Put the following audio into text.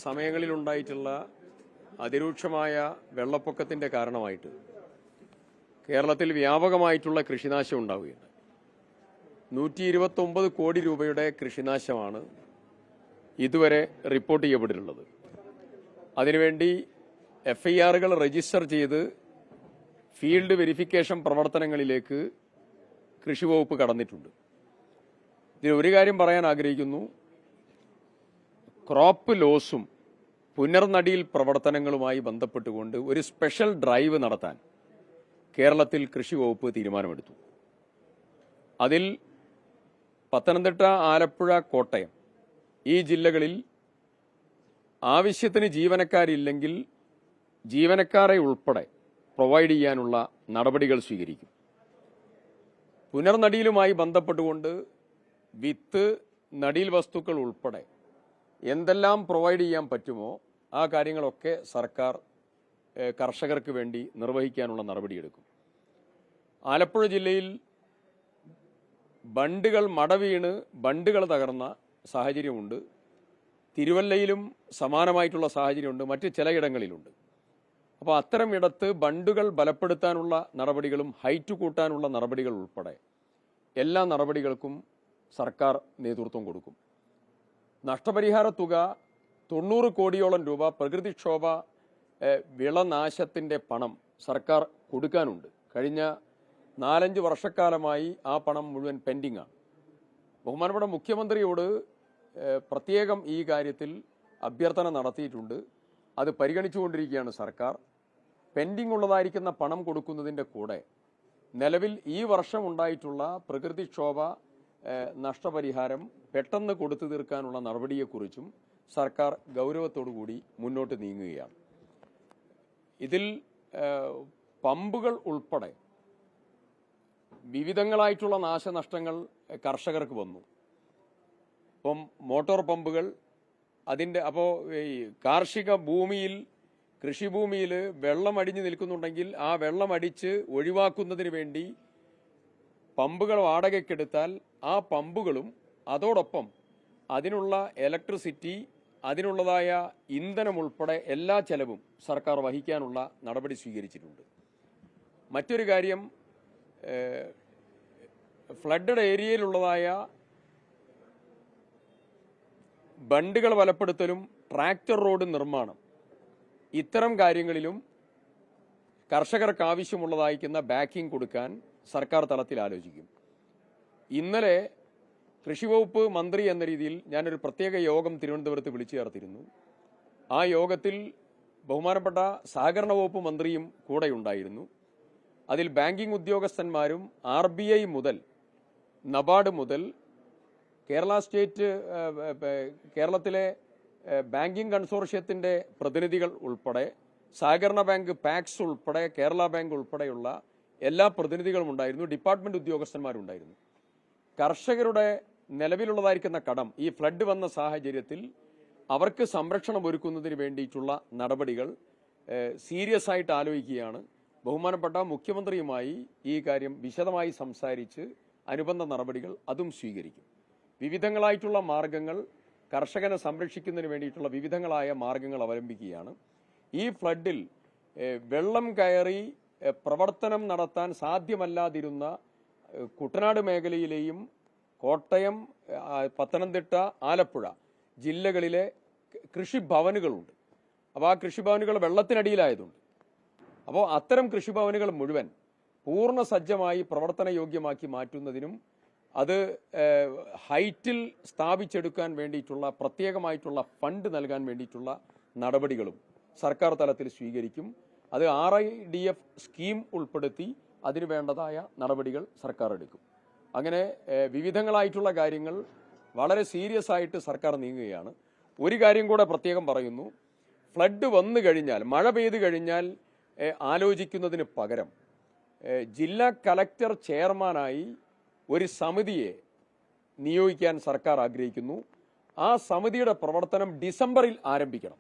സമയങ്ങളിലുണ്ടായിട്ടുള്ള അതിരൂക്ഷമായ വെള്ളപ്പൊക്കത്തിന്റെ കാരണമായിട്ട് കേരളത്തിൽ വ്യാപകമായിട്ടുള്ള കൃഷിനാശം ഉണ്ടാവുകയാണ്. 129 കോടി രൂപയുടെ കൃഷിനാശമാണ് ഇതുവരെ റിപ്പോർട്ട് ചെയ്യപ്പെട്ടിട്ടുള്ളത്. അതിനുവേണ്ടി FIRകൾ രജിസ്റ്റർ ചെയ്ത് ഫീൽഡ് വെരിഫിക്കേഷൻ പ്രവർത്തനങ്ങളിലേക്ക് കൃഷിവകുപ്പ് കടന്നിട്ടുണ്ട്. ഇതിൽ ഒരു കാര്യം പറയാൻ ആഗ്രഹിക്കുന്നു. ക്രോപ്പ് ലോസും പുനർനടിയിൽ പ്രവർത്തനങ്ങളുമായി ബന്ധപ്പെട്ടുകൊണ്ട് ഒരു സ്പെഷ്യൽ ഡ്രൈവ് നടത്താൻ കേരളത്തിൽ കൃഷിവകുപ്പ് തീരുമാനമെടുത്തു. അതിൽ പത്തനംതിട്ട, ആലപ്പുഴ, കോട്ടയം ഈ ജില്ലകളിൽ ആവശ്യത്തിന് ജീവനക്കാരില്ലെങ്കിൽ ജീവനക്കാരെ ഉൾപ്പെടെ പ്രൊവൈഡ് ചെയ്യാനുള്ള നടപടികൾ സ്വീകരിക്കും. പുനർനടിയിലുമായി ബന്ധപ്പെട്ടുകൊണ്ട് വിത്ത്, നടീൽ വസ്തുക്കൾ ഉൾപ്പെടെ എന്തെല്ലാം പ്രൊവൈഡ് ചെയ്യാൻ പറ്റുമോ ആ കാര്യങ്ങളൊക്കെ സർക്കാർ കർഷകർക്ക് വേണ്ടി നിർവഹിക്കാനുള്ള നടപടിയെടുക്കും. ആലപ്പുഴ ജില്ലയിൽ ബണ്ടുകൾ മടവീണ് ബണ്ടുകൾ തകർന്ന സാഹചര്യമുണ്ട്. തിരുവല്ലയിലും സമാനമായിട്ടുള്ള സാഹചര്യമുണ്ട്, മറ്റ് ചിലയിടങ്ങളിലുണ്ട്. അപ്പോൾ അത്തരം ഇടത്ത് ബണ്ടുകൾ ബലപ്പെടുത്താനുള്ള നടപടികളും ഹൈറ്റ് കൂട്ടാനുള്ള നടപടികൾ ഉൾപ്പെടെ എല്ലാ നടപടികൾക്കും സർക്കാർ നേതൃത്വം കൊടുക്കും. നഷ്ടപരിഹാര തുക 90 കോടിയോളം രൂപ പ്രകൃതിക്ഷോഭ വിളനാശത്തിന്റെ പണം സർക്കാർ കൊടുക്കാനുണ്ട്. കഴിഞ്ഞ 4-5 വർഷക്കാലമായി ആ പണം മുഴുവൻ പെൻഡിംഗ് ആണ്. ബഹുമാനപ്പെട്ട മുഖ്യമന്ത്രിയോട് പ്രത്യേകം ഈ കാര്യത്തിൽ അഭ്യർത്ഥന നടത്തിയിട്ടുണ്ട്. അത് പരിഗണിച്ചുകൊണ്ടിരിക്കുകയാണ് സർക്കാർ. പെൻഡിംഗ് ഉള്ളതായിരിക്കുന്ന പണം കൊടുക്കുന്നതിന്റെ കൂടെ നിലവിൽ ഈ വർഷം ഉണ്ടായിട്ടുള്ള പ്രകൃതിക്ഷോഭ നഷ്ടപരിഹാരം പെട്ടെന്ന് കൊടുത്തു തീർക്കാനുള്ള നടപടിയെക്കുറിച്ചും സർക്കാർ ഗൗരവത്തോടുകൂടി മുന്നോട്ട് നീങ്ങുകയാണ്. ഇതിൽ പമ്പുകൾ ഉൾപ്പെടെ വിവിധങ്ങളായിട്ടുള്ള നാശനഷ്ടങ്ങൾ കർഷകർക്ക് വന്നു. ഇപ്പം മോട്ടോർ പമ്പുകൾ അപ്പോൾ ഈ കാർഷിക ഭൂമിയിൽ, കൃഷിഭൂമിയിൽ വെള്ളം അടിഞ്ഞു നിൽക്കുന്നുണ്ടെങ്കിൽ ആ വെള്ളം അടിച്ച് ഒഴിവാക്കുന്നതിന് വേണ്ടി പമ്പുകൾ വാടകയ്ക്കെടുത്താൽ ആ പമ്പുകളും അതോടൊപ്പം അതിനുള്ള ഇലക്ട്രിസിറ്റി, അതിനുള്ളതായ ഇന്ധനം ഉൾപ്പെടെ എല്ലാ ചെലവും സർക്കാർ വഹിക്കാനുള്ള നടപടി സ്വീകരിച്ചിട്ടുണ്ട്. മറ്റൊരു കാര്യം, ഫ്ലഡഡ് ഏരിയയിലുള്ളതായ ബണ്ടുകൾ ബലപ്പെടുത്തലും ട്രാക്ടർ റോഡ് നിർമ്മാണം, ഇത്തരം കാര്യങ്ങളിലും കർഷകർക്ക് ആവശ്യമുള്ളതായിരിക്കുന്ന ബാക്കിംഗ് കൊടുക്കാൻ സർക്കാർ തലത്തിൽ ആലോചിക്കും. ഇന്നലെ കൃഷിവകുപ്പ് മന്ത്രി എന്ന രീതിയിൽ ഞാനൊരു പ്രത്യേക യോഗം തിരുവനന്തപുരത്ത് വിളിച്ചു ചേർത്തിരുന്നു. ആ യോഗത്തിൽ ബഹുമാനപ്പെട്ട സഹകരണ വകുപ്പ് മന്ത്രിയും കൂടെയുണ്ടായിരുന്നു. അതിൽ ബാങ്കിംഗ് ഉദ്യോഗസ്ഥന്മാരും RBI മുതൽ നബാർഡ് മുതൽ കേരളത്തിലെ ബാങ്കിംഗ് കൺസോർഷ്യത്തിന്റെ പ്രതിനിധികൾ ഉൾപ്പെടെ സഹകരണ ബാങ്ക്, പാക്സ് ഉൾപ്പെടെ കേരള ബാങ്ക് ഉൾപ്പെടെയുള്ള എല്ലാ പ്രതിനിധികളും ഉണ്ടായിരുന്നു. ഡിപ്പാർട്ട്മെന്റ് ഉദ്യോഗസ്ഥന്മാരുണ്ടായിരുന്നു. കർഷകരുടെ നിലവിലുള്ളതായിരിക്കുന്ന കടം ഈ ഫ്ലഡ് വന്ന സാഹചര്യത്തിൽ അവർക്ക് സംരക്ഷണം ഒരുക്കുന്നതിന് വേണ്ടിയിട്ടുള്ള നടപടികൾ സീരിയസ് ആയിട്ട് ആലോചിക്കുകയാണ്. ബഹുമാനപ്പെട്ട മുഖ്യമന്ത്രിയുമായി ഈ കാര്യം വിശദമായി സംസാരിച്ച് അനുബന്ധ നടപടികൾ അതും സ്വീകരിക്കും. വിവിധങ്ങളായിട്ടുള്ള മാർഗങ്ങൾ, കർഷകനെ സംരക്ഷിക്കുന്നതിന് വേണ്ടിയിട്ടുള്ള വിവിധങ്ങളായ മാർഗങ്ങൾ അവലംബിക്കുകയാണ്. ഈ ഫ്ലഡിൽ വെള്ളം കയറി പ്രവർത്തനം നടത്താൻ സാധ്യമല്ലാതിരുന്ന കുട്ടനാട് മേഖലയിലെയും കോട്ടയം, പത്തനംതിട്ട, ആലപ്പുഴ ജില്ലകളിലെ കൃഷിഭവനുകളുണ്ട്. അപ്പോൾ ആ കൃഷിഭവനുകൾ വെള്ളത്തിനടിയിലായതുണ്ട്. അപ്പോൾ അത്തരം കൃഷിഭവനുകൾ മുഴുവൻ പൂർണ്ണ സജ്ജമായി പ്രവർത്തന യോഗ്യമാക്കി മാറ്റുന്നതിനും അത് ഹൈറ്റിൽ സ്ഥാപിച്ചെടുക്കാൻ വേണ്ടിയിട്ടുള്ള പ്രത്യേകമായിട്ടുള്ള ഫണ്ട് നൽകാൻ വേണ്ടിയിട്ടുള്ള നടപടികളും സർക്കാർ തലത്തിൽ സ്വീകരിക്കും. അത് RIDF സ്കീം ഉൾപ്പെടുത്തി അതിനു വേണ്ടതായ നടപടികൾ സർക്കാർ എടുക്കും. അങ്ങനെ വിവിധങ്ങളായിട്ടുള്ള കാര്യങ്ങൾ വളരെ സീരിയസ് ആയിട്ട് സർക്കാർ നീങ്ങുകയാണ്. ഒരു കാര്യം കൂടെ പ്രത്യേകം പറയുന്നു. ഫ്ലഡ് വന്നു കഴിഞ്ഞാൽ, മഴ പെയ്തു കഴിഞ്ഞാൽ ആലോചിക്കുന്നതിന് പകരം ജില്ലാ കലക്ടർ ചെയർമാനായി ഒരു സമിതിയെ നിയോഗിക്കാൻ സർക്കാർ ആഗ്രഹിക്കുന്നു. ആ സമിതിയുടെ പ്രവർത്തനം ഡിസംബറിൽ ആരംഭിക്കണം.